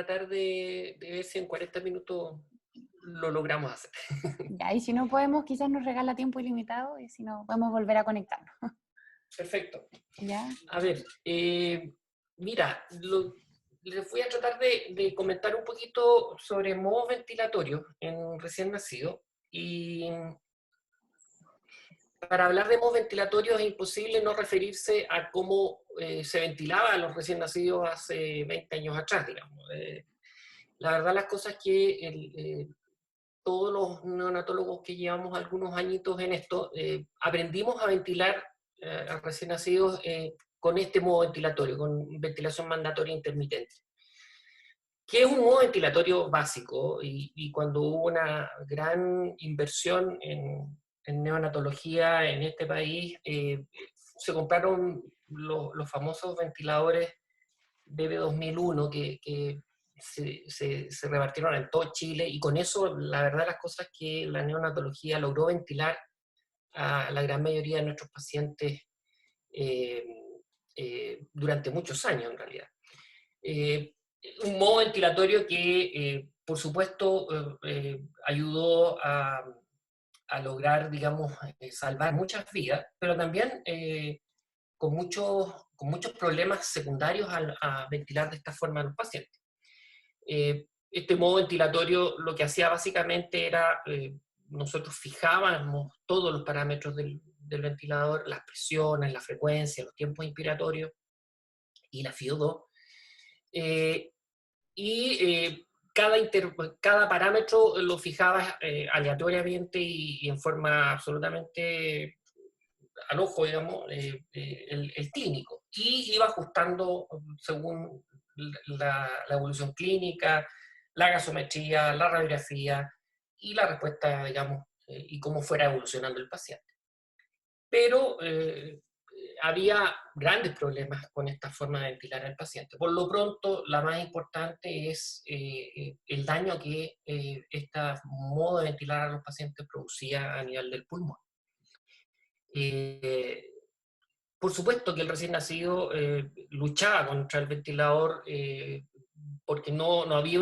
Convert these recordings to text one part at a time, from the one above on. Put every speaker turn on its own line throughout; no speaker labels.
tratar de ver si en 40 minutos lo logramos hacer.
Ya, y si no podemos, quizás nos regala tiempo ilimitado y si no, podemos volver a conectarnos.
Perfecto.
¿Ya?
A ver, mira, les voy a tratar de comentar un poquito sobre modo ventilatorio en un recién nacido. Y para hablar de modos ventilatorios es imposible no referirse a cómo se ventilaba a los recién nacidos hace 20 años atrás, digamos. La verdad las cosas es que todos los neonatólogos que llevamos algunos añitos en esto, aprendimos a ventilar a recién nacidos con este modo ventilatorio, con ventilación mandatoria intermitente, que es un modo ventilatorio básico, y cuando hubo una gran inversión en neonatología en este país, se compraron los famosos ventiladores BB 2001 que se repartieron en todo Chile, y con eso la verdad las cosas es que la neonatología logró ventilar a la gran mayoría de nuestros pacientes eh, durante muchos años en realidad. Eh, un modo ventilatorio que por supuesto ayudó a lograr, digamos, salvar muchas vidas, pero también con muchos problemas secundarios a ventilar de esta forma a los pacientes. Este modo ventilatorio lo que hacía básicamente era, nosotros fijábamos todos los parámetros del ventilador, las presiones, la frecuencia, los tiempos inspiratorios y la FIO2, y cada parámetro lo fijaba aleatoriamente y en forma absolutamente al ojo, digamos, el clínico, y iba ajustando según la evolución clínica, la gasometría, la radiografía y la respuesta, digamos, y cómo fuera evolucionando el paciente. Pero había grandes problemas con esta forma de ventilar al paciente. Por lo pronto, la más importante es el daño que este modo de ventilar a los pacientes producía a nivel del pulmón. Eh, por supuesto que el recién nacido luchaba contra el ventilador porque no había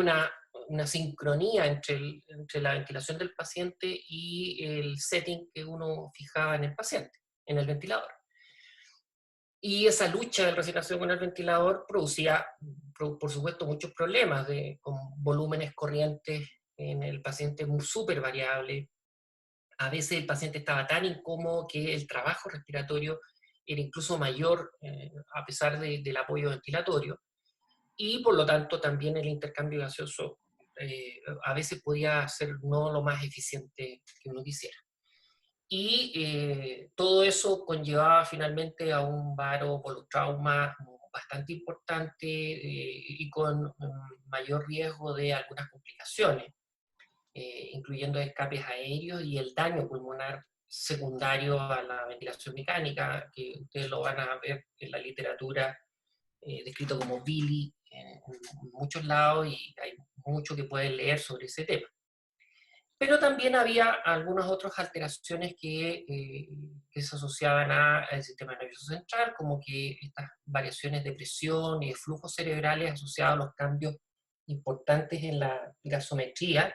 una sincronía entre la ventilación del paciente y el setting que uno fijaba en el paciente, en el ventilador. Y esa lucha del recién nacido con el ventilador producía, por supuesto, muchos problemas con volúmenes corrientes en el paciente súper variable. A veces el paciente estaba tan incómodo que el trabajo respiratorio era incluso mayor a pesar del apoyo ventilatorio, y por lo tanto también el intercambio gaseoso a veces podía ser no lo más eficiente que uno quisiera. Y todo eso conllevaba finalmente a un varo polotrauma bastante importante y con mayor riesgo de algunas complicaciones, incluyendo escapes aéreos y el daño pulmonar secundario a la ventilación mecánica, que ustedes lo van a ver en la literatura descrito como BILI en muchos lados, y hay mucho que pueden leer sobre ese tema. Pero también había algunas otras alteraciones que se asociaban al sistema nervioso central, como que estas variaciones de presión y de flujos cerebrales asociados a los cambios importantes en la gasometría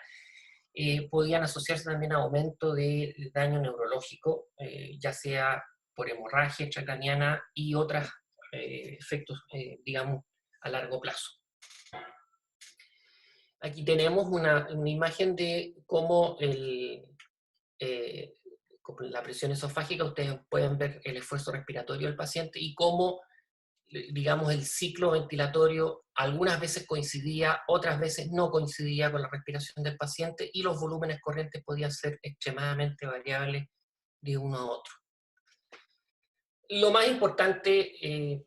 podían asociarse también a aumento de daño neurológico, ya sea por hemorragia intracraniana y otros efectos, digamos, a largo plazo. Aquí tenemos una imagen de cómo con la presión esofágica ustedes pueden ver el esfuerzo respiratorio del paciente y cómo, digamos, el ciclo ventilatorio algunas veces coincidía, otras veces no coincidía con la respiración del paciente, y los volúmenes corrientes podían ser extremadamente variables de uno a otro. Lo más importante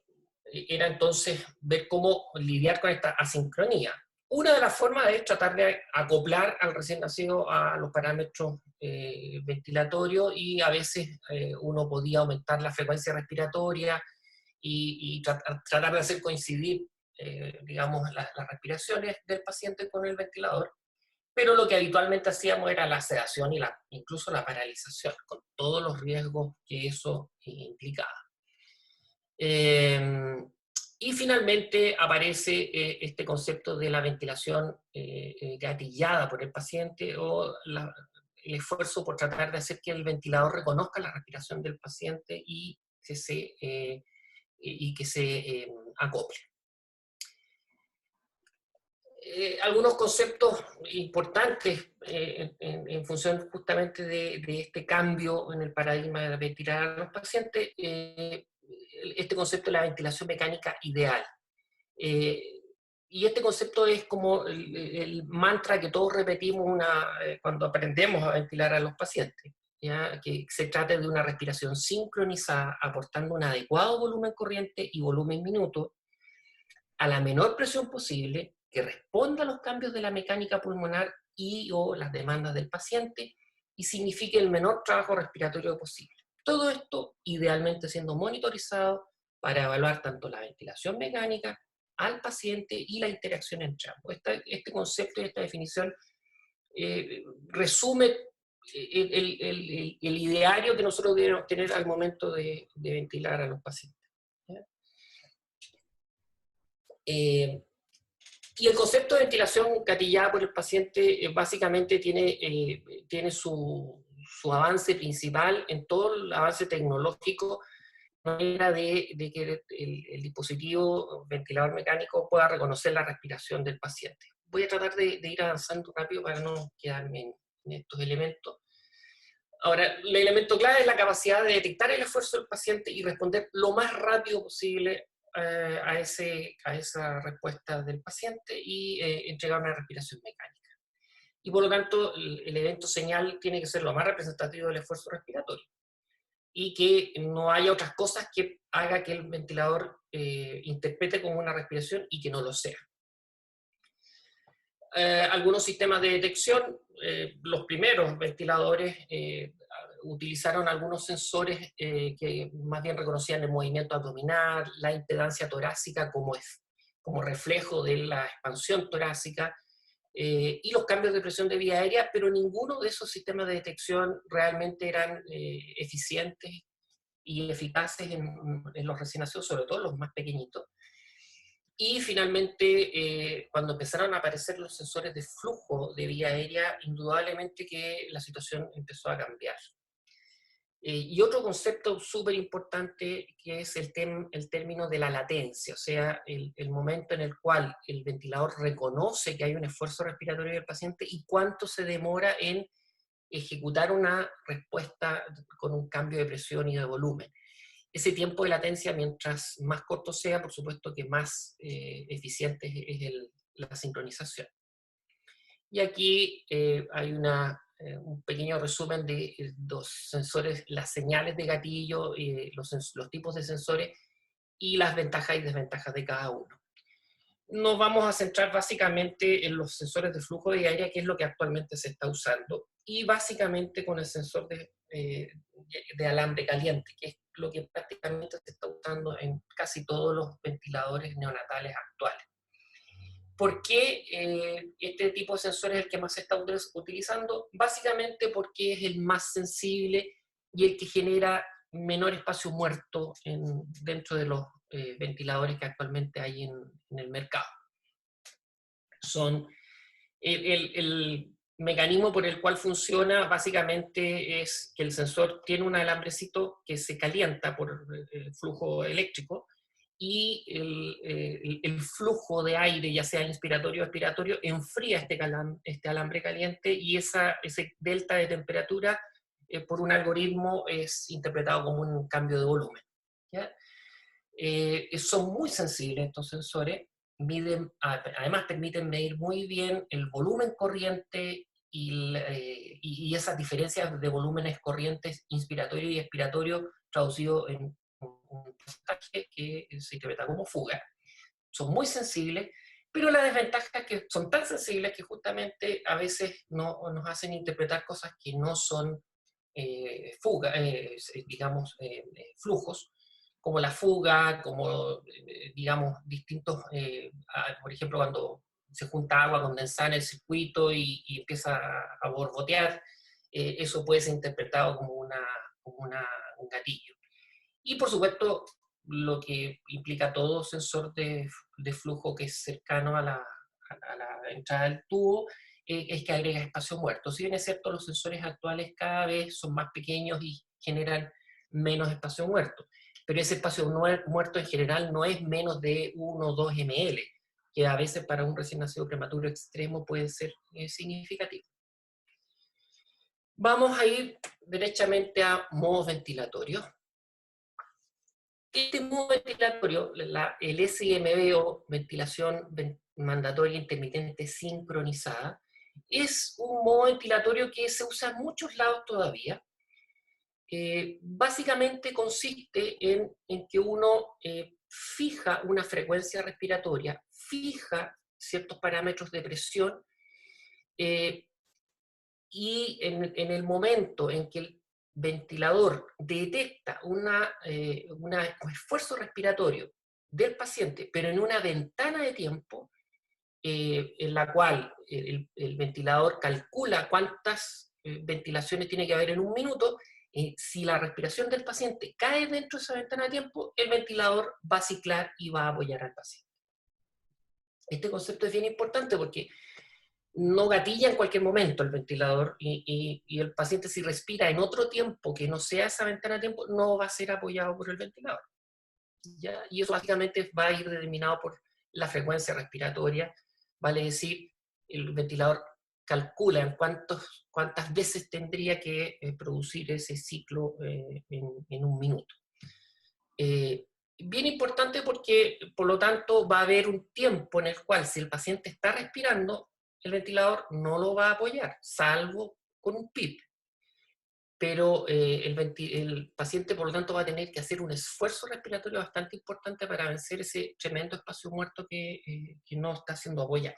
era entonces ver cómo lidiar con esta asincronía. Una de las formas es tratar de acoplar al recién nacido a los parámetros ventilatorios, y a veces uno podía aumentar la frecuencia respiratoria y tratar de hacer coincidir, digamos, las respiraciones del paciente con el ventilador. Pero lo que habitualmente hacíamos era la sedación y incluso la paralización, con todos los riesgos que eso implicaba. Eh, Y finalmente aparece este concepto de la ventilación gatillada por el paciente o el esfuerzo por tratar de hacer que el ventilador reconozca la respiración del paciente y que se acople. Algunos conceptos importantes en función justamente de este cambio en el paradigma de ventilar a los pacientes, este concepto de la ventilación mecánica ideal. Y este concepto es como el mantra que todos repetimos cuando aprendemos a ventilar a los pacientes, ¿ya? Que se trate de una respiración sincronizada, aportando un adecuado volumen corriente y volumen minuto a la menor presión posible, que responda a los cambios de la mecánica pulmonar y o las demandas del paciente y signifique el menor trabajo respiratorio posible. Todo esto idealmente siendo monitorizado para evaluar tanto la ventilación mecánica al paciente y la interacción entre ambos. Este concepto y esta definición resume el ideario que nosotros debemos tener al momento de ventilar a los pacientes. Y el concepto de ventilación gatillada por el paciente básicamente tiene su avance principal en todo el avance tecnológico, manera de que el dispositivo ventilador mecánico pueda reconocer la respiración del paciente. Voy a tratar de ir avanzando rápido para no quedarme en estos elementos. Ahora, el elemento clave es la capacidad de detectar el esfuerzo del paciente y responder lo más rápido posible a esa respuesta del paciente y entregar una respiración mecánica. Y por lo tanto, el evento señal tiene que ser lo más representativo del esfuerzo respiratorio y que no haya otras cosas que haga que el ventilador interprete como una respiración y que no lo sea. Algunos sistemas de detección, los primeros ventiladores utilizaron algunos sensores que más bien reconocían el movimiento abdominal, la impedancia torácica como reflejo de la expansión torácica y los cambios de presión de vía aérea, pero ninguno de esos sistemas de detección realmente eran eficientes y eficaces en los recién nacidos, sobre todo los más pequeñitos. Y finalmente, cuando empezaron a aparecer los sensores de flujo de vía aérea, indudablemente que la situación empezó a cambiar. Y otro concepto súper importante que es el término de la latencia, o sea, el momento en el cual el ventilador reconoce que hay un esfuerzo respiratorio del paciente y cuánto se demora en ejecutar una respuesta con un cambio de presión y de volumen. Ese tiempo de latencia, mientras más corto sea, por supuesto que más eficiente es la sincronización. Y aquí hay un pequeño resumen de los sensores, las señales de gatillo, los tipos de sensores y las ventajas y desventajas de cada uno. Nos vamos a centrar básicamente en los sensores de flujo de aire, que es lo que actualmente se está usando, y básicamente con el sensor de alambre caliente, que es lo que prácticamente se está usando en casi todos los ventiladores neonatales actuales. ¿Por qué este tipo de sensor es el que más se está utilizando? Básicamente porque es el más sensible y el que genera menor espacio muerto dentro de los ventiladores que actualmente hay en el mercado. El mecanismo por el cual funciona básicamente es que el sensor tiene un alambrecito que se calienta por el flujo eléctrico y el flujo de aire, ya sea inspiratorio o expiratorio, enfría este alambre caliente y ese delta de temperatura por un algoritmo es interpretado como un cambio de volumen. ¿Ya? Son muy sensibles estos sensores, además permiten medir muy bien el volumen corriente y esas diferencias de volúmenes corrientes inspiratorio y expiratorio traducido en un porcentaje que se interpreta como fuga. Son muy sensibles, pero la desventaja es que son tan sensibles que justamente a veces nos hacen interpretar cosas que no son flujos, como la fuga, como, digamos, distintos, por ejemplo, cuando se junta agua condensada en el circuito y empieza a borbotear, eso puede ser interpretado como un gatillo. Y por supuesto, lo que implica todo sensor de flujo que es cercano a la entrada del tubo, es que agrega espacio muerto. Si bien es cierto, los sensores actuales cada vez son más pequeños y generan menos espacio muerto, pero ese espacio muerto en general no es menos de 1 o 2 ml, que a veces para un recién nacido prematuro extremo puede ser significativo. Vamos a ir derechamente a modos ventilatorios. Este modo ventilatorio, el SIMB o ventilación mandatoria intermitente sincronizada, es un modo ventilatorio que se usa en muchos lados todavía. Básicamente consiste en que uno fija una frecuencia respiratoria, fija ciertos parámetros de presión, y en el momento en que el ventilador detecta un esfuerzo respiratorio del paciente, pero en una ventana de tiempo en la cual el ventilador calcula cuántas ventilaciones tiene que haber en un minuto, si la respiración del paciente cae dentro de esa ventana de tiempo, el ventilador va a ciclar y va a apoyar al paciente. Este concepto es bien importante porque no gatilla en cualquier momento el ventilador y el paciente, si respira en otro tiempo que no sea esa ventana de tiempo, no va a ser apoyado por el ventilador, ¿ya? Y eso básicamente va a ir determinado por la frecuencia respiratoria, vale decir, el ventilador calcula en cuántas veces tendría que producir ese ciclo en un minuto. Bien importante porque, por lo tanto, va a haber un tiempo en el cual, si el paciente está respirando, el ventilador no lo va a apoyar, salvo con un PIP. Pero el paciente, por lo tanto, va a tener que hacer un esfuerzo respiratorio bastante importante para vencer ese tremendo espacio muerto que no está siendo apoyado.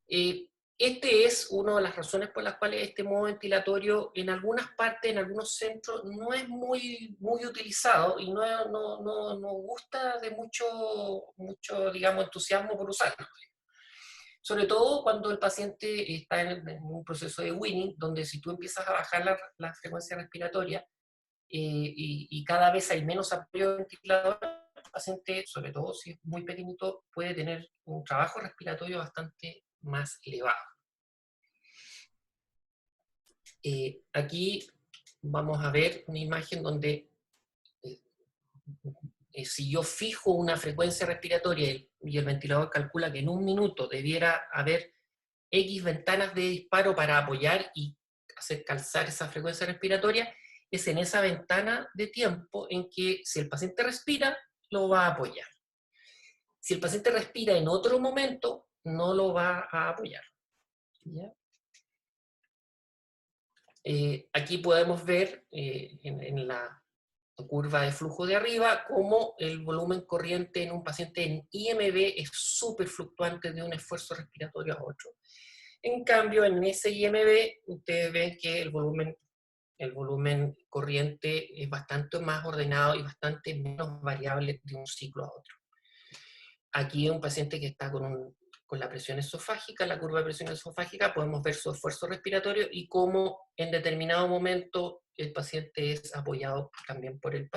Este es una de las razones por las cuales este modo ventilatorio en algunas partes, en algunos centros, no es muy utilizado y no gusta de mucho, digamos, entusiasmo por usarlo. Sobre todo cuando el paciente está en un proceso de weaning, donde si tú empiezas a bajar la frecuencia respiratoria y cada vez hay menos apoyo ventilador, el paciente, sobre todo si es muy pequeñito, puede tener un trabajo respiratorio bastante más elevado. Aquí vamos a ver una imagen donde si yo fijo una frecuencia respiratoria y el ventilador calcula que en un minuto debiera haber X ventanas de disparo para apoyar y hacer calzar esa frecuencia respiratoria, es en esa ventana de tiempo en que si el paciente respira, lo va a apoyar. Si el paciente respira en otro momento, no lo va a apoyar. ¿Ya? Aquí podemos ver en la curva de flujo de arriba cómo el volumen corriente en un paciente en IMB es súper fluctuante de un esfuerzo respiratorio a otro. En cambio, en SIMB, ustedes ven que el volumen corriente es bastante más ordenado y bastante menos variable de un ciclo a otro. Aquí un paciente que está con la presión esofágica, la curva de presión esofágica, podemos ver su esfuerzo respiratorio y cómo en determinado momento el paciente es apoyado también por el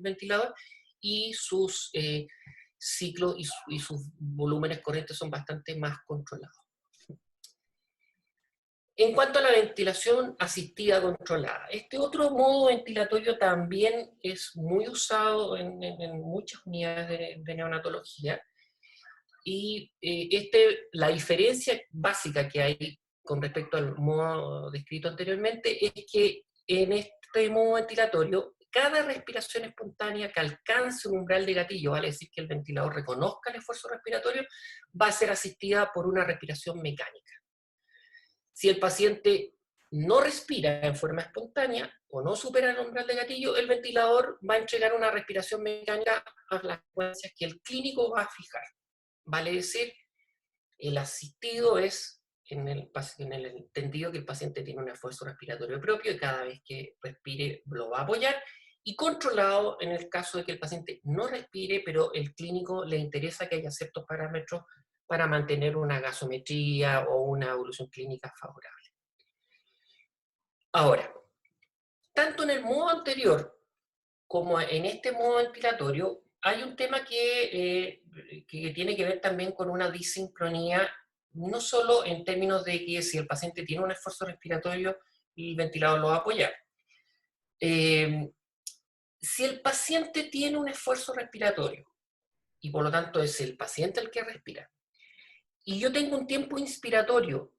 ventilador y sus ciclos y sus volúmenes corrientes son bastante más controlados. En cuanto a la ventilación asistida controlada, este otro modo ventilatorio también es muy usado en muchas unidades de neonatología. Y la diferencia básica que hay con respecto al modo descrito anteriormente es que en este modo ventilatorio, cada respiración espontánea que alcance un umbral de gatillo, vale decir que el ventilador reconozca el esfuerzo respiratorio, va a ser asistida por una respiración mecánica. Si el paciente no respira en forma espontánea o no supera el umbral de gatillo, el ventilador va a entregar una respiración mecánica a las frecuencias que el clínico va a fijar. Vale decir, el asistido es en el entendido que el paciente tiene un esfuerzo respiratorio propio y cada vez que respire lo va a apoyar, y controlado en el caso de que el paciente no respire, pero el clínico le interesa que haya ciertos parámetros para mantener una gasometría o una evolución clínica favorable. Ahora, tanto en el modo anterior como en este modo ventilatorio, hay un tema que tiene que ver también con una disincronía, no solo en términos de que si el paciente tiene un esfuerzo respiratorio, el ventilador lo va a apoyar. Si el paciente tiene un esfuerzo respiratorio, y por lo tanto es el paciente el que respira, y yo tengo un tiempo inspiratorio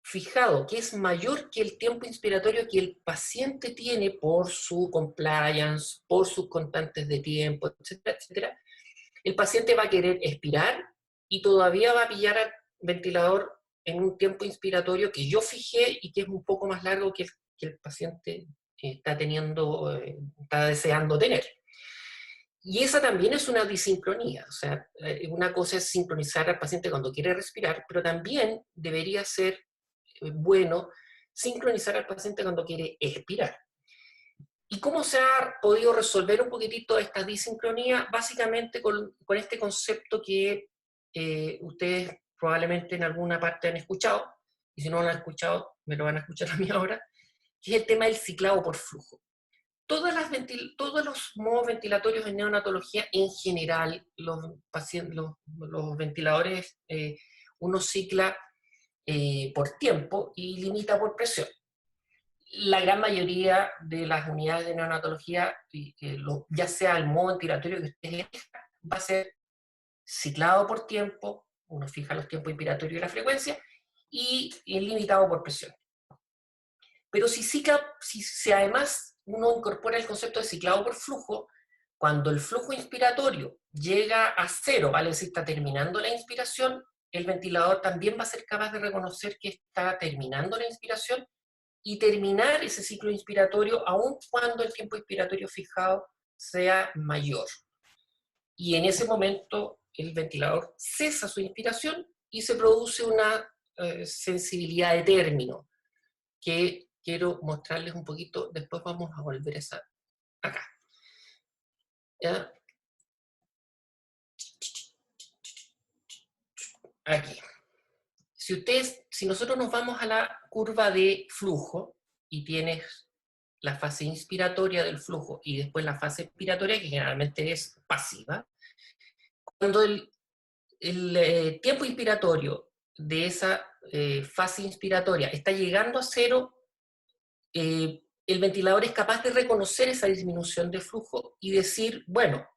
fijado que es mayor que el tiempo inspiratorio que el paciente tiene por su compliance, por sus constantes de tiempo, etcétera, etcétera, el paciente va a querer expirar y todavía va a pillar al ventilador en un tiempo inspiratorio que yo fijé y que es un poco más largo que el paciente está teniendo, está deseando tener. Y esa también es una disincronía, o sea, una cosa es sincronizar al paciente cuando quiere respirar, pero también debería ser bueno sincronizar al paciente cuando quiere expirar. ¿Y cómo se ha podido resolver un poquitito esta disincronía? Básicamente con este concepto que ustedes probablemente en alguna parte han escuchado, y si no lo han escuchado, me lo van a escuchar a mí ahora, que es el tema del ciclado por flujo. Todos los modos ventilatorios en neonatología, en general, los ventiladores, uno cicla por tiempo y limita por presión. La gran mayoría de las unidades de neonatología, ya sea el modo ventilatorio que ustedes elijan, va a ser ciclado por tiempo, uno fija los tiempos inspiratorios y la frecuencia, y limitado por presión. Pero si además uno incorpora el concepto de ciclado por flujo, cuando el flujo inspiratorio llega a cero, vale decir, está terminando la inspiración, el ventilador también va a ser capaz de reconocer que está terminando la inspiración y terminar ese ciclo inspiratorio aun cuando el tiempo inspiratorio fijado sea mayor. Y en ese momento el ventilador cesa su inspiración y se produce una sensibilidad de término que quiero mostrarles un poquito, después vamos a volver a esa acá. ¿Ya? Aquí. Si nosotros nos vamos a la curva de flujo y tienes la fase inspiratoria del flujo y después la fase expiratoria, que generalmente es pasiva, cuando el tiempo inspiratorio de esa fase inspiratoria está llegando a cero, el ventilador es capaz de reconocer esa disminución de flujo y decir, bueno,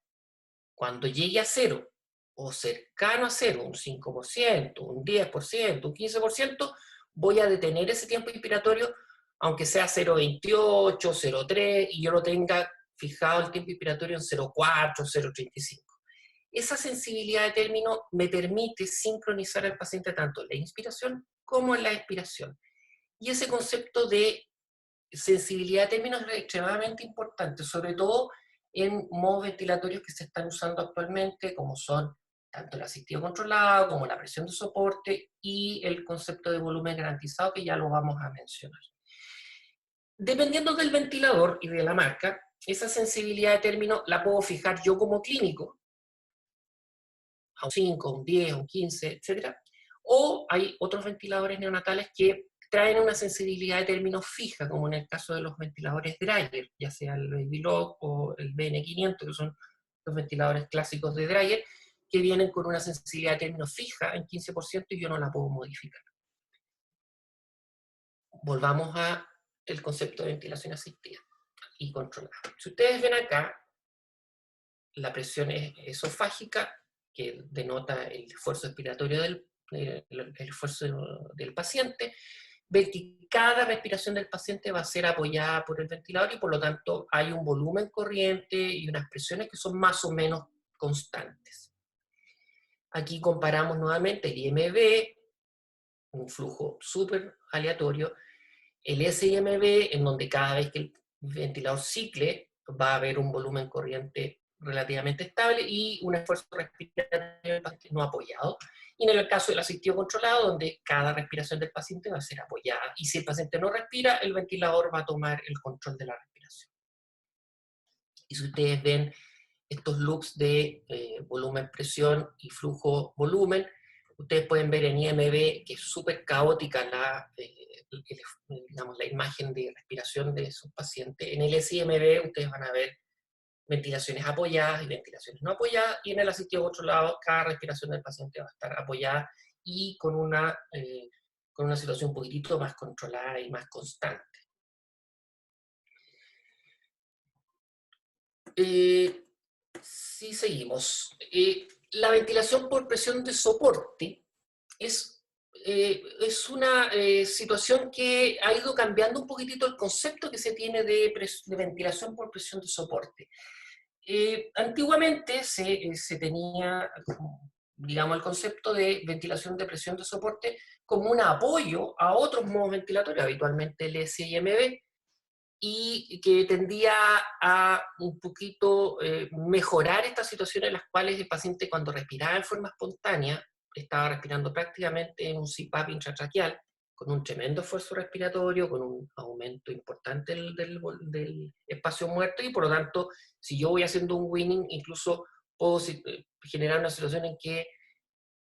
cuando llegue a cero o cercano a cero, un 5%, un 10%, un 15%, voy a detener ese tiempo inspiratorio, aunque sea 0,28, 0,3, y yo lo tenga fijado el tiempo inspiratorio en 0,4, 0,35. Esa sensibilidad de término me permite sincronizar al paciente tanto en la inspiración como en la expiración. Y ese concepto de sensibilidad de términos es extremadamente importante, sobre todo en modos ventilatorios que se están usando actualmente, como son tanto el asistido controlado, como la presión de soporte y el concepto de volumen garantizado, que ya lo vamos a mencionar. Dependiendo del ventilador y de la marca, esa sensibilidad de término la puedo fijar yo como clínico, a un 5, a un 10, a un 15, etc. O hay otros ventiladores neonatales que traen una sensibilidad de términos fija, como en el caso de los ventiladores Dreyer, ya sea el Babylog o el BN500, que son los ventiladores clásicos de Dreyer, que vienen con una sensibilidad de términos fija en 15% y yo no la puedo modificar. Volvamos al concepto de ventilación asistida y controlada. Si ustedes ven acá, la presión es esofágica, que denota el esfuerzo expiratorio el esfuerzo del paciente. Ven que cada respiración del paciente va a ser apoyada por el ventilador y por lo tanto hay un volumen corriente y unas presiones que son más o menos constantes. Aquí comparamos nuevamente el IMB, un flujo súper aleatorio, el SIMB, en donde cada vez que el ventilador cicle va a haber un volumen corriente relativamente estable y un esfuerzo respiratorio no apoyado. Y en el caso del asistido controlado, donde cada respiración del paciente va a ser apoyada. Y si el paciente no respira, el ventilador va a tomar el control de la respiración. Y si ustedes ven estos loops de volumen, presión y flujo, volumen, ustedes pueden ver en IMB que es súper caótica digamos, la imagen de respiración de esos pacientes. En el SIMB ustedes van a ver ventilaciones apoyadas y ventilaciones no apoyadas, y en el asistido controlado cada respiración del paciente va a estar apoyada y con una situación un poquitito más controlada y más constante. Si seguimos. La ventilación por presión de soporte es una situación que ha ido cambiando un poquitito el concepto que se tiene de ventilación por presión de soporte. Antiguamente se tenía, digamos, el concepto de ventilación de presión de soporte como un apoyo a otros modos ventilatorios, habitualmente el SIMB, y que tendía a un poquito mejorar estas situaciones en las cuales el paciente, cuando respiraba en forma espontánea, estaba respirando prácticamente en un CPAP intratraqueal, con un tremendo esfuerzo respiratorio, con un aumento importante del espacio muerto, y por lo tanto, si yo voy haciendo un weaning, incluso puedo generar una situación en que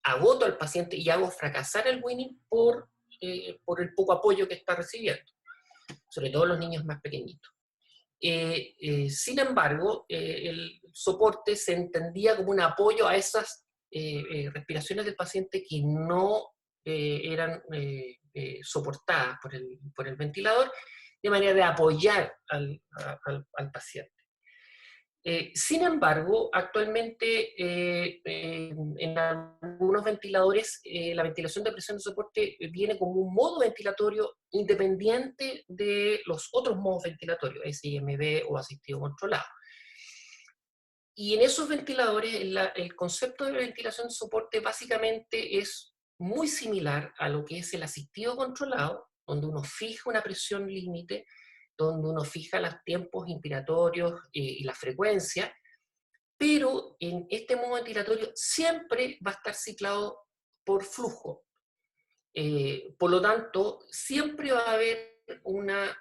agoto al paciente y hago fracasar el weaning por el poco apoyo que está recibiendo, sobre todo los niños más pequeñitos. Sin embargo, el soporte se entendía como un apoyo a esas respiraciones del paciente que no eran soportadas por el ventilador, de manera de apoyar al paciente. Sin embargo, actualmente en algunos ventiladores la ventilación de presión de soporte viene como un modo ventilatorio independiente de los otros modos ventilatorios, SIMB o asistido controlado. Y en esos ventiladores el concepto de ventilación de soporte básicamente es muy similar a lo que es el asistido controlado, donde uno fija una presión límite, donde uno fija los tiempos inspiratorios y la frecuencia, pero en este modo ventilatorio siempre va a estar ciclado por flujo. Por lo tanto, siempre va a haber una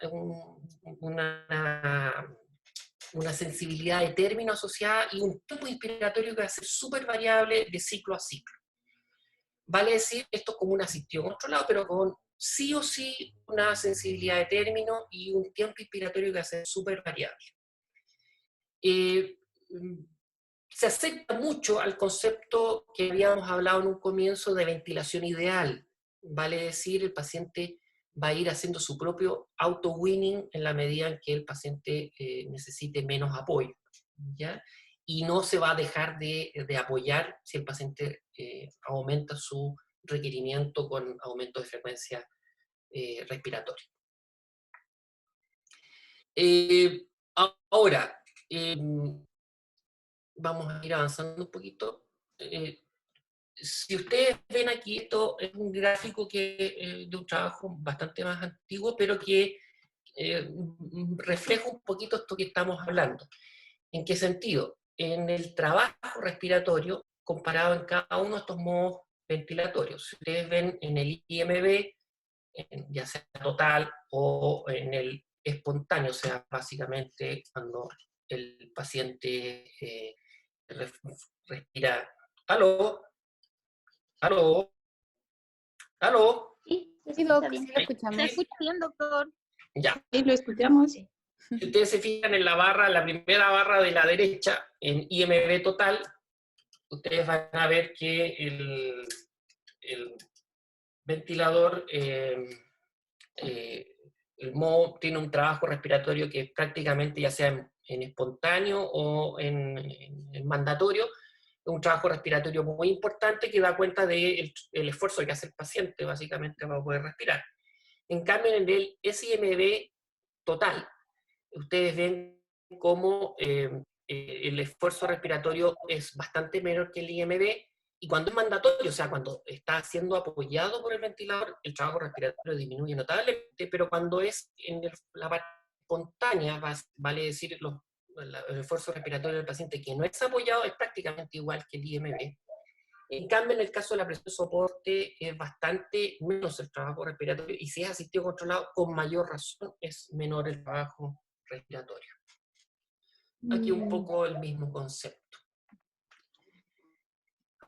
sensibilidad de término asociada y un tiempo inspiratorio que va a ser súper variable de ciclo a ciclo. Vale decir, esto es como un asistido controlado, pero con sí o sí una sensibilidad de término y un tiempo inspiratorio que va a ser súper variable. Se acerca mucho al concepto que habíamos hablado en un comienzo de ventilación ideal. Vale decir, el paciente va a ir haciendo su propio auto-weaning en la medida en que el paciente necesite menos apoyo, ¿ya? Y no se va a dejar de apoyar si el paciente aumenta su requerimiento con aumento de frecuencia respiratoria. Ahora, vamos a ir avanzando un poquito. Si ustedes ven aquí, esto es un gráfico de un trabajo bastante más antiguo, pero que refleja un poquito esto que estamos hablando. ¿En qué sentido? En el trabajo respiratorio comparado en cada uno de estos modos ventilatorios. Si ustedes ven en el IMB, ya sea total o en el espontáneo, o sea, básicamente cuando el paciente respira. ¿Aló? ¿Aló? ¿Aló?
Sí,
Sí, Doc, sí lo escuchamos.
se escucha bien, doctor.
Ya.
Sí, lo escuchamos.
Si ustedes se fijan en la primera barra de la derecha, en IMB total, ustedes van a ver que el ventilador, el modo tiene un trabajo respiratorio que prácticamente ya sea en espontáneo o en mandatorio, es un trabajo respiratorio muy importante que da cuenta del esfuerzo que hace el paciente básicamente para poder respirar. En cambio, en el SIMB total, ustedes ven cómo el esfuerzo respiratorio es bastante menor que el IMB, y cuando es mandatorio, o sea, cuando está siendo apoyado por el ventilador, el trabajo respiratorio disminuye notablemente, pero cuando es en la parte espontánea, vale decir, el esfuerzo respiratorio del paciente que no es apoyado es prácticamente igual que el IMB. En cambio, en el caso de la presión de soporte es bastante menos el trabajo respiratorio, y si es asistido controlado, con mayor razón es menor el trabajo respiratorio. Aquí un poco el mismo concepto.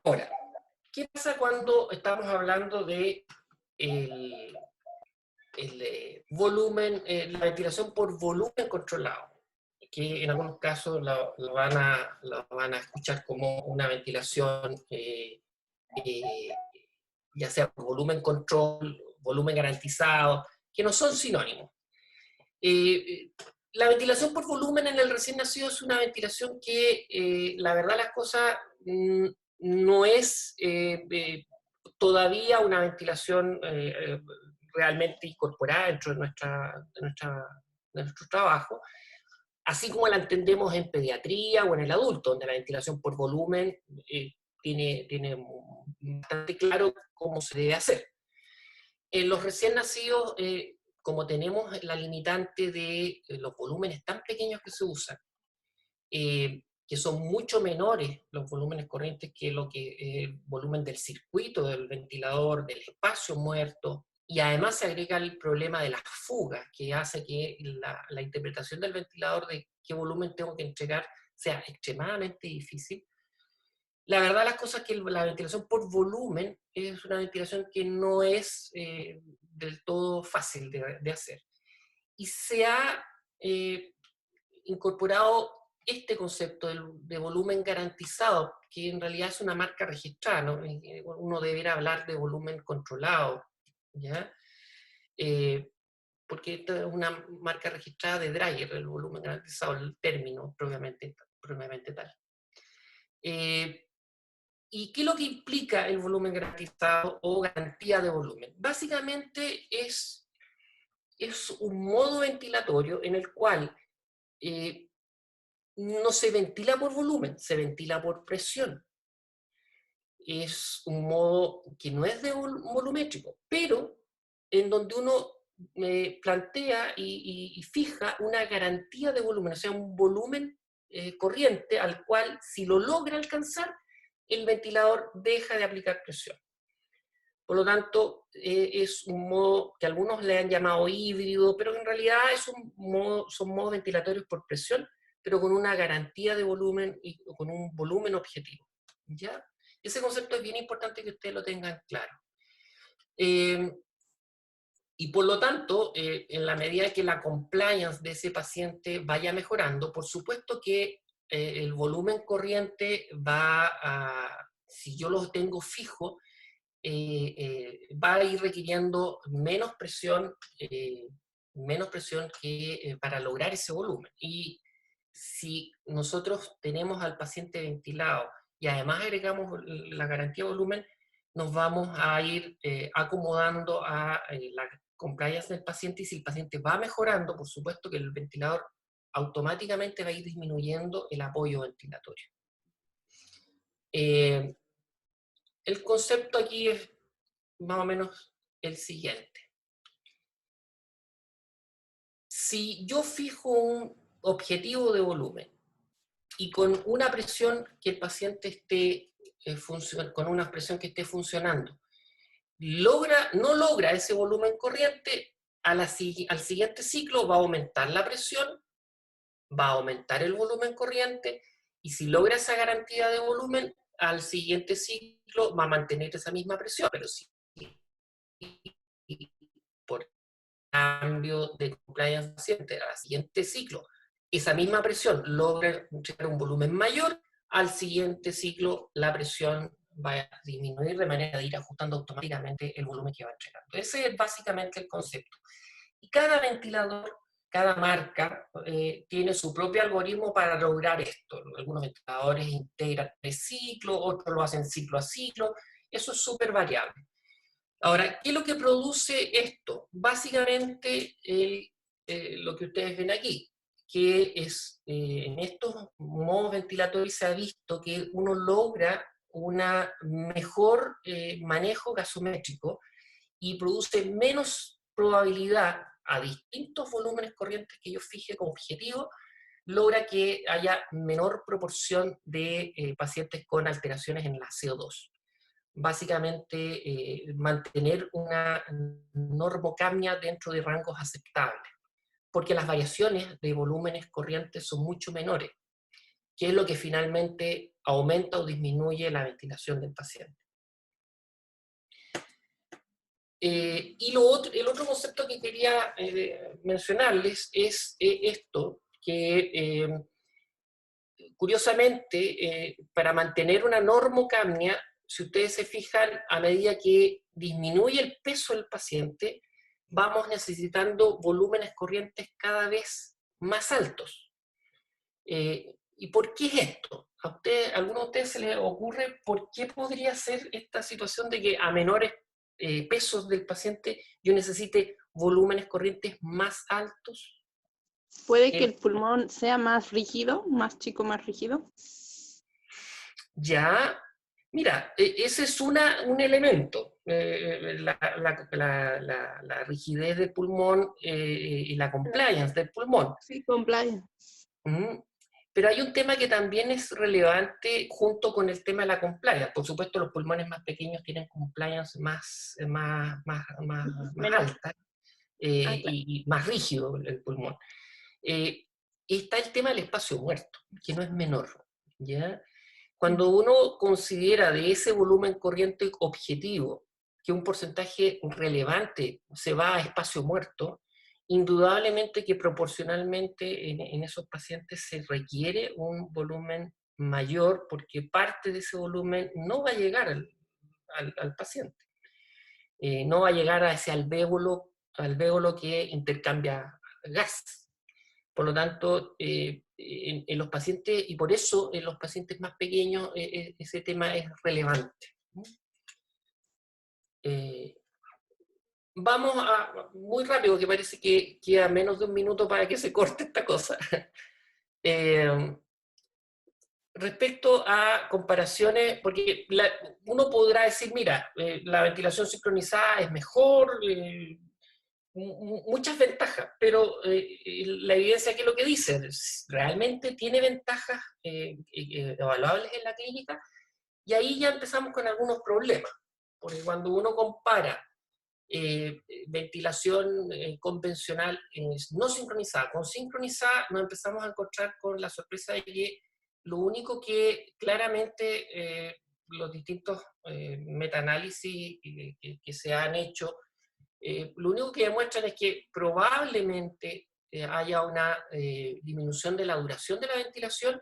Ahora, ¿qué pasa cuando estamos hablando de el volumen, la ventilación por volumen controlado? que en algunos casos lo van a escuchar como una ventilación, ya sea por volumen control, volumen garantizado, que no son sinónimos. La ventilación por volumen en el recién nacido es una ventilación que, la verdad las cosas, no es todavía una ventilación realmente incorporada dentro de nuestro trabajo, así como la entendemos en pediatría o en el adulto, donde la ventilación por volumen tiene bastante claro cómo se debe hacer. En los recién nacidos, como tenemos la limitante de los volúmenes tan pequeños que se usan, que son mucho menores los volúmenes corrientes que el volumen del circuito, del ventilador, del espacio muerto, y además se agrega el problema de las fugas, que hace que la interpretación del ventilador de qué volumen tengo que entregar sea extremadamente difícil. La verdad las cosas es que la ventilación por volumen es una ventilación que no es del todo fácil de hacer. Y se ha incorporado este concepto de volumen garantizado, que en realidad es una marca registrada, ¿no? Uno debería hablar de volumen controlado, ¿ya? Porque esta es una marca registrada de Dreyer, el volumen garantizado, el término propiamente tal. ¿Y qué es lo que implica el volumen garantizado o garantía de volumen? Básicamente es un modo ventilatorio en el cual no se ventila por volumen, se ventila por presión. Es un modo que no es de volumétrico, pero en donde uno plantea y fija una garantía de volumen, o sea, un volumen corriente al cual, si lo logra alcanzar, el ventilador deja de aplicar presión. Por lo tanto, es un modo que algunos le han llamado híbrido, pero en realidad son modos ventilatorios por presión, pero con una garantía de volumen y con un volumen objetivo, ¿ya? Ese concepto es bien importante que ustedes lo tengan claro. Y por lo tanto, en la medida que la compliance de ese paciente vaya mejorando, por supuesto que el volumen corriente si yo lo tengo fijo, va a ir requiriendo menos presión que para lograr ese volumen. Y si nosotros tenemos al paciente ventilado y además agregamos la garantía de volumen, nos vamos a ir acomodando a la compliance del paciente, y si el paciente va mejorando, por supuesto que el ventilador automáticamente va a ir disminuyendo el apoyo ventilatorio. El concepto aquí es más o menos el siguiente. Si yo fijo un objetivo de volumen y con una presión que el paciente esté con una presión que esté funcionando, no logra ese volumen corriente, al siguiente ciclo va a aumentar la presión, va a aumentar el volumen corriente, y si logra esa garantía de volumen, al siguiente ciclo va a mantener esa misma presión, pero si por cambio de compliance paciente al siguiente ciclo, esa misma presión logra llegar a un volumen mayor, al siguiente ciclo la presión va a disminuir de manera de ir ajustando automáticamente el volumen que va entregando. Ese es básicamente el concepto. Y cada ventilador, cada marca, tiene su propio algoritmo para lograr esto. Algunos ventiladores integran 3 ciclos, otros lo hacen ciclo a ciclo. Eso es súper variable. Ahora, ¿qué es lo que produce esto? Básicamente lo que ustedes ven aquí, que es en estos modos ventilatorios se ha visto que uno logra un mejor manejo gasométrico y produce menos probabilidad a distintos volúmenes corrientes que yo fije como objetivo, logra que haya menor proporción de pacientes con alteraciones en la CO2. Básicamente mantener una normocapnia dentro de rangos aceptables, porque las variaciones de volúmenes corrientes son mucho menores, que es lo que finalmente aumenta o disminuye la ventilación del paciente. Y el otro concepto que quería mencionarles es esto, que curiosamente, para mantener una normocapnia, si ustedes se fijan, a medida que disminuye el peso del paciente, vamos necesitando volúmenes corrientes cada vez más altos. ¿Y por qué es esto? ¿A alguno de ustedes se les ocurre por qué podría ser esta situación de que a menores pesos del paciente yo necesite volúmenes corrientes más altos?
¿Puede que el pulmón sea más rígido, más chico, más rígido?
Ya, mira, ese es un elemento, la rigidez del pulmón y la compliance del pulmón.
Sí, compliance.
¿Mm? Pero hay un tema que también es relevante junto con el tema de la compliance. Por supuesto, los pulmones más pequeños tienen compliance más
Menor.
alta
Ah, claro.
y más rígido el pulmón. Está el tema del espacio muerto, que no es menor, ¿ya? Cuando uno considera de ese volumen corriente objetivo que un porcentaje relevante se va a espacio muerto, indudablemente que proporcionalmente en esos pacientes se requiere un volumen mayor porque parte de ese volumen no va a llegar al paciente. No va a llegar a ese alvéolo que intercambia gas. Por lo tanto, en los pacientes, y por eso en los pacientes más pequeños ese tema es relevante. Vamos muy rápido, que parece que queda menos de un minuto para que se corte esta cosa. Respecto a comparaciones, porque uno podrá decir, mira, la ventilación sincronizada es mejor, muchas ventajas, pero la evidencia que es lo que dice, realmente tiene ventajas evaluables en la clínica, y ahí ya empezamos con algunos problemas, porque cuando uno compara ventilación convencional no sincronizada con sincronizada, nos empezamos a encontrar con la sorpresa de que lo único que claramente los distintos metaanálisis que se han hecho lo único que demuestran es que probablemente haya una disminución de la duración de la ventilación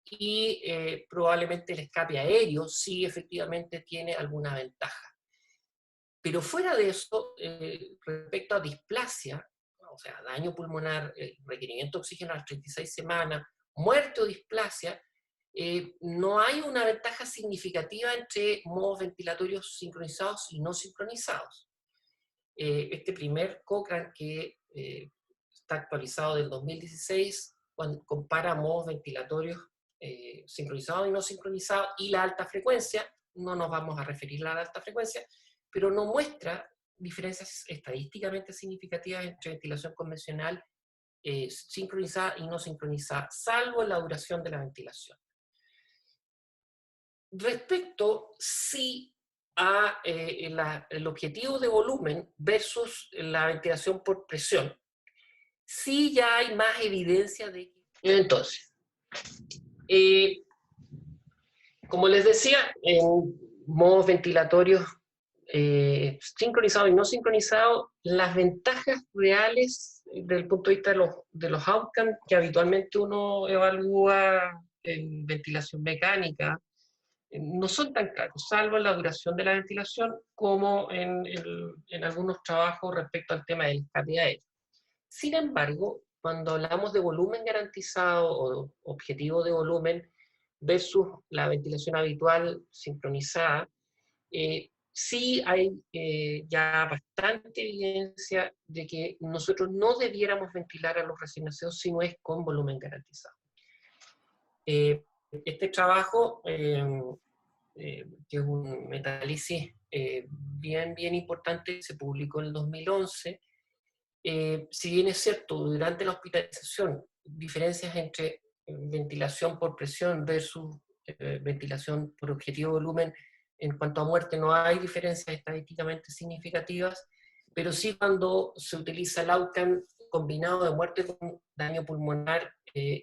y probablemente el escape aéreo sí efectivamente tiene alguna ventaja. Pero fuera de eso, respecto a displasia, o sea, daño pulmonar, requerimiento de oxígeno a las 36 semanas, muerte o displasia, no hay una ventaja significativa entre modos ventilatorios sincronizados y no sincronizados. Este primer Cochrane que está actualizado del 2016, cuando compara modos ventilatorios sincronizados y no sincronizados y la alta frecuencia, no nos vamos a referir a la alta frecuencia, pero no muestra diferencias estadísticamente significativas entre ventilación convencional sincronizada y no sincronizada, salvo en la duración de la ventilación. Respecto, sí, a el objetivo de volumen versus la ventilación por presión, sí ya hay más evidencia de que... Entonces, como les decía, en modos ventilatorios sincronizados y no sincronizados, las ventajas reales desde el punto de vista de los outcomes que habitualmente uno evalúa en ventilación mecánica, no son tan claros, salvo en la duración de la ventilación, como en algunos trabajos respecto al tema del escape aéreo. Sin embargo, cuando hablamos de volumen garantizado o objetivo de volumen versus la ventilación habitual sincronizada, sí hay ya bastante evidencia de que nosotros no debiéramos ventilar a los recién nacidos si no es con volumen garantizado. Este trabajo que es un metaanálisis bien importante, se publicó en el 2011. Si bien es cierto, durante la hospitalización, diferencias entre ventilación por presión versus ventilación por objetivo de volumen, en cuanto a muerte no hay diferencias estadísticamente significativas, pero sí cuando se utiliza el outcome combinado de muerte con daño pulmonar,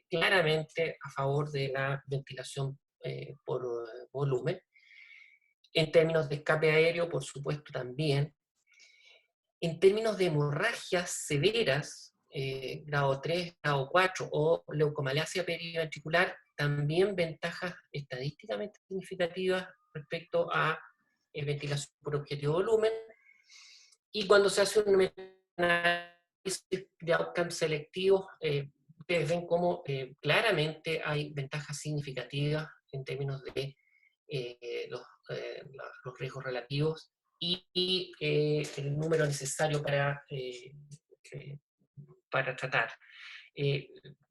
claramente a favor de la ventilación por volumen. En términos de escape aéreo, por supuesto, también. En términos de hemorragias severas, grado 3, grado 4 o leucomalacia periventricular, también ventajas estadísticamente significativas respecto a ventilación por objetivo volumen. Y cuando se hace un análisis de outcomes selectivos, ustedes ven cómo claramente hay ventajas significativas en términos de los riesgos relativos y el número necesario para tratar.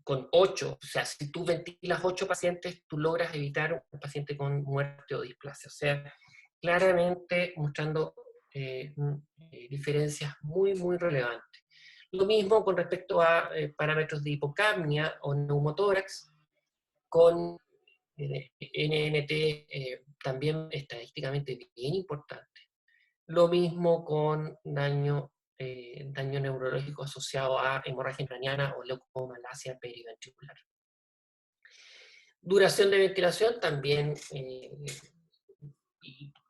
Con 8, o sea, si tú ventilas 8 pacientes, tú logras evitar un paciente con muerte o displasia. O sea, claramente mostrando diferencias muy, muy relevantes. Lo mismo con respecto a parámetros de hipocapnia o neumotórax, con NNT también estadísticamente bien importante. Lo mismo con daño neurológico asociado a hemorragia craneana o leucomalacia periventricular. Duración de ventilación también,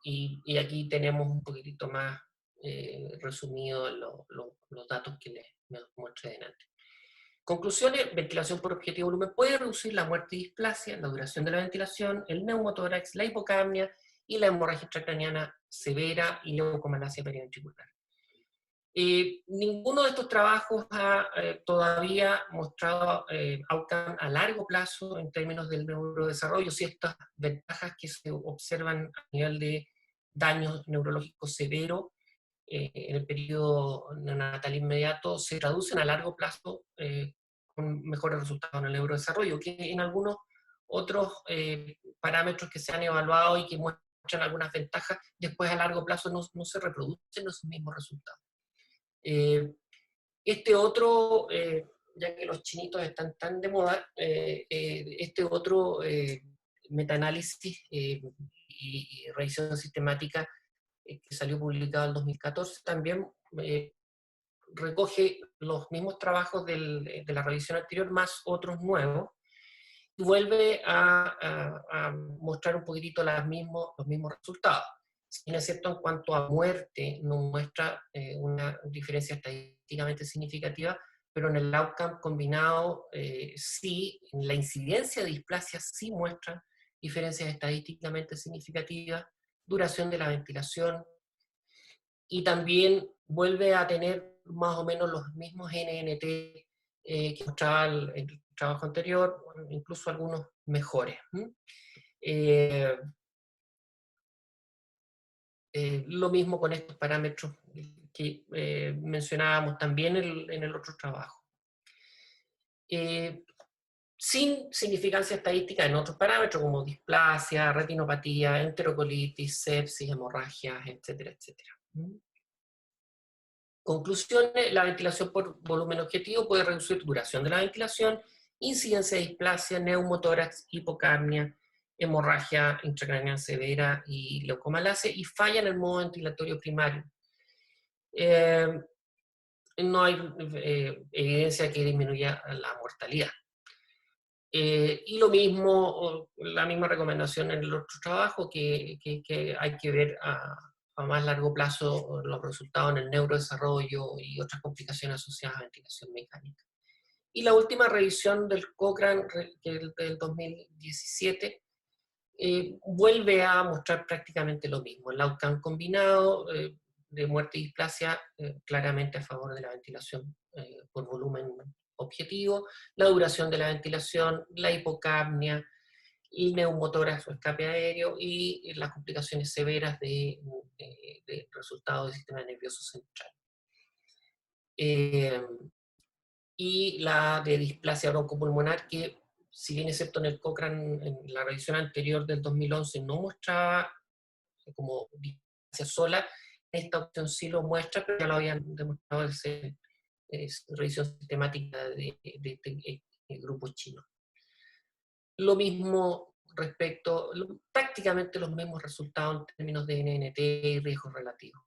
y aquí tenemos un poquitito más resumido los datos que les mostré delante. Conclusiones: ventilación por objetivo volumen puede reducir la muerte y displasia, la duración de la ventilación, el neumotórax, la hipocapnia y la hemorragia intracraniana severa y leucomalacia periventricular. Ninguno de estos trabajos ha todavía mostrado outcome a largo plazo en términos del neurodesarrollo, si estas ventajas que se observan a nivel de daño neurológico severo en el periodo neonatal inmediato se traducen a largo plazo con mejores resultados en el neurodesarrollo, que en algunos otros parámetros que se han evaluado y que muestran algunas ventajas, después a largo plazo no se reproducen los mismos resultados. Este otro, ya que los chinitos están tan de moda, este otro metaanálisis y revisión sistemática que salió publicado en 2014, también recoge los mismos trabajos de la revisión anterior más otros nuevos, y vuelve a mostrar un poquitito los mismos resultados. Si bien es cierto, en cuanto a muerte, no muestra una diferencia estadísticamente significativa, pero en el outcome combinado sí, en la incidencia de displasia sí muestra diferencias estadísticamente significativas, duración de la ventilación, y también vuelve a tener más o menos los mismos NNT que mostraba el trabajo anterior, incluso algunos mejores. Lo mismo con estos parámetros que mencionábamos también en el otro trabajo. Sin significancia estadística en otros parámetros como displasia, retinopatía, enterocolitis, sepsis, hemorragias, etcétera, etcétera. Conclusiones: la ventilación por volumen objetivo puede reducir duración de la ventilación, incidencia de displasia, neumotórax, hipocapnia, hemorragia intracraneal severa y leucomalacia, y falla en el modo ventilatorio primario. No hay evidencia que disminuya la mortalidad. Y lo mismo, la misma recomendación en el otro trabajo, que hay que ver a más largo plazo los resultados en el neurodesarrollo y otras complicaciones asociadas a ventilación mecánica. Y la última revisión del Cochrane, que es del 2017, vuelve a mostrar prácticamente lo mismo. El outcome combinado de muerte y displasia claramente a favor de la ventilación por volumen objetivo, la duración de la ventilación, la hipocapnia, el neumotórax o escape aéreo y las complicaciones severas de resultados del sistema nervioso central. Y la de displasia broncopulmonar, que si bien es cierto en el Cochrane, en la revisión anterior del 2011, no mostraba como displasia sola, esta opción sí lo muestra, pero ya lo habían demostrado en revisión sistemática de este grupo chino. Lo mismo respecto, prácticamente los mismos resultados en términos de NNT y riesgos relativos.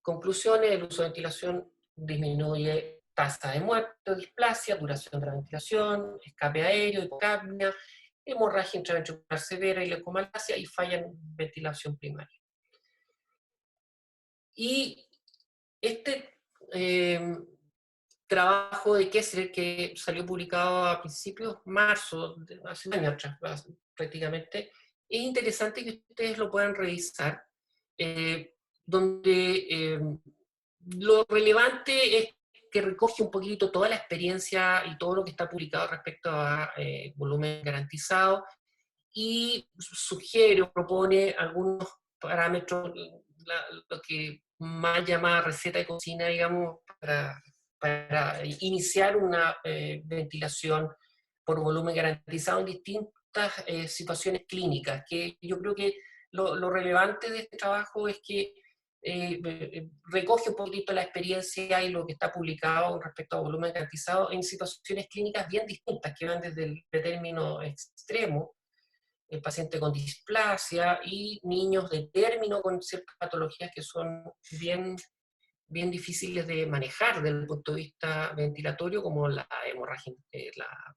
Conclusiones: el uso de ventilación disminuye tasa de muerte, displasia, duración de la ventilación, escape aéreo, hipocapnia, hemorragia intraventricular severa y leucomalacia, y falla en ventilación primaria. Y este trabajo de Kessler que salió publicado a principios de marzo, hace un año atrás prácticamente. Es interesante que ustedes lo puedan revisar, donde lo relevante es que recoge un poquito toda la experiencia y todo lo que está publicado respecto a volumen garantizado, y sugiere o propone algunos parámetros, lo que más llama receta de cocina, digamos, para iniciar una ventilación por volumen garantizado en distintas situaciones clínicas, que yo creo que lo relevante de este trabajo es que recoge un poquito la experiencia y lo que está publicado respecto a volumen garantizado en situaciones clínicas bien distintas, que van desde el término extremo, el paciente con displasia, y niños de término con ciertas patologías que son bien difíciles de manejar desde el punto de vista ventilatorio, como la hemorragia, la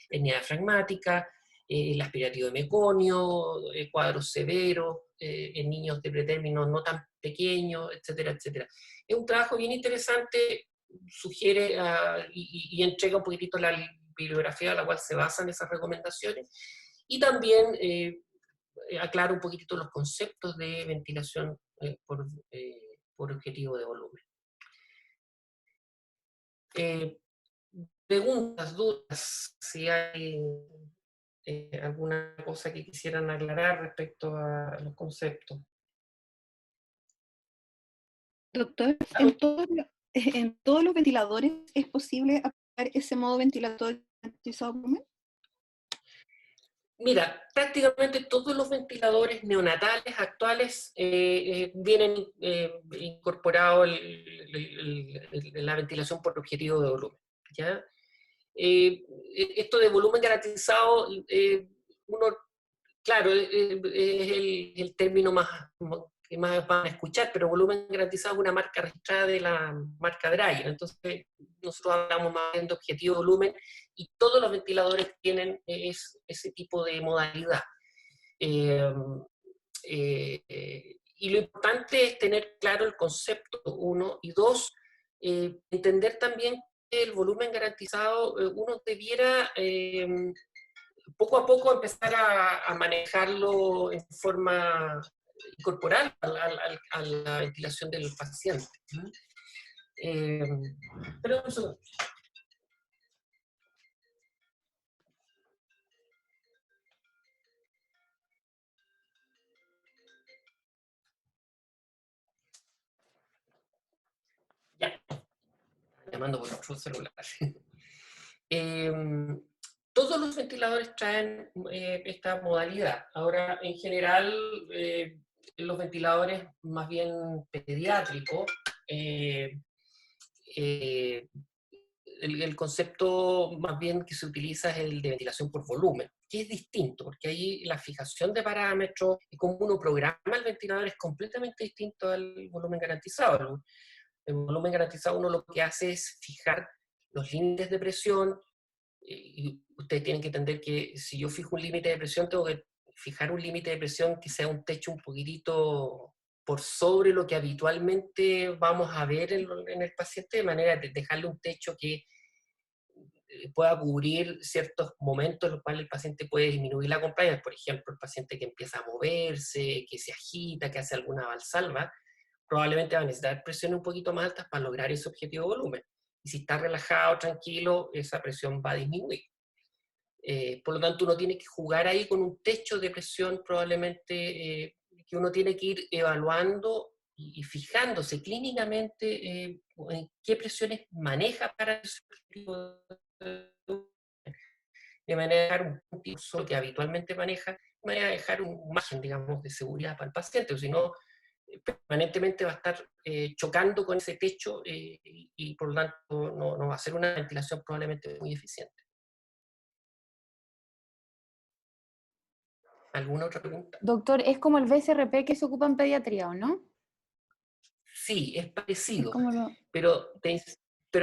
hernia diafragmática, el aspirativo de meconio, cuadros severos, en niños de pretérmino no tan pequeños, etcétera, etcétera. Es un trabajo bien interesante, sugiere y entrega un poquitito la bibliografía a la cual se basan esas recomendaciones, y también aclara un poquitito los conceptos de ventilación por objetivo de volumen. Preguntas, dudas, si hay alguna cosa que quisieran aclarar respecto a los conceptos.
Doctor, en todos los ventiladores es posible aplicar ese modo ventilador garantizado por volumen.
Mira, prácticamente todos los ventiladores neonatales actuales vienen incorporados la ventilación por objetivo de volumen, ¿ya? Esto de volumen garantizado, uno, claro, es el término que más van a escuchar, pero volumen garantizado es una marca registrada de la marca Dreyer. Entonces, nosotros hablamos más bien de objetivo de volumen, y todos los ventiladores tienen ese tipo de modalidad. Y lo importante es tener claro el concepto, uno, y dos, entender también que el volumen garantizado uno debiera poco a poco empezar a manejarlo en forma corporal a la ventilación del paciente. Pero eso, ya, llamando por otro celular. Todos los ventiladores traen esta modalidad. Ahora, en general, los ventiladores más bien pediátricos, el concepto más bien que se utiliza es el de ventilación por volumen, que es distinto, porque ahí la fijación de parámetros y cómo uno programa el ventilador es completamente distinto al volumen garantizado. El volumen garantizado uno lo que hace es fijar los límites de presión, y ustedes tienen que entender que si yo fijo un límite de presión, tengo que fijar un límite de presión que sea un techo un poquitito por sobre lo que habitualmente vamos a ver en el paciente, de manera de dejarle un techo que pueda cubrir ciertos momentos en los cuales el paciente puede disminuir la compliance. Por ejemplo, el paciente que empieza a moverse, que se agita, que hace alguna valsalva, probablemente va a necesitar presiones un poquito más altas para lograr ese objetivo de volumen. Y si está relajado, tranquilo, esa presión va a disminuir. Por lo tanto, uno tiene que jugar ahí con un techo de presión probablemente que uno tiene que ir evaluando y fijándose clínicamente en qué presiones maneja para ese objetivo de manera de dejar un curso que habitualmente maneja, de manera de dejar un margen, digamos, de seguridad para el paciente, o si no, permanentemente va a estar chocando con ese techo y por lo tanto no va a ser una ventilación probablemente muy eficiente. ¿Alguna otra pregunta?
Doctor, es como el BSRP que se ocupa en pediatría, ¿o no?
Sí, es parecido,
Es como lo...
pero te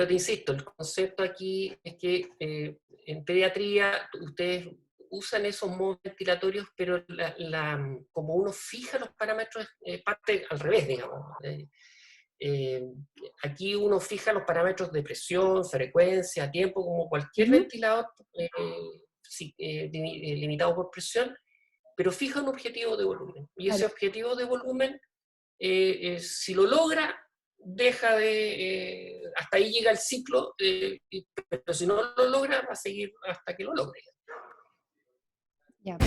insisto, el concepto aquí es que en pediatría ustedes usan esos modos ventilatorios, pero como uno fija los parámetros, parte al revés, digamos. Aquí uno fija los parámetros de presión, frecuencia, tiempo, como cualquier ventilador limitado por presión, pero fija un objetivo de volumen. Y ese objetivo de volumen, si lo logra, hasta ahí llega el ciclo, pero si no lo logra, va a seguir hasta que lo logre.
Ya.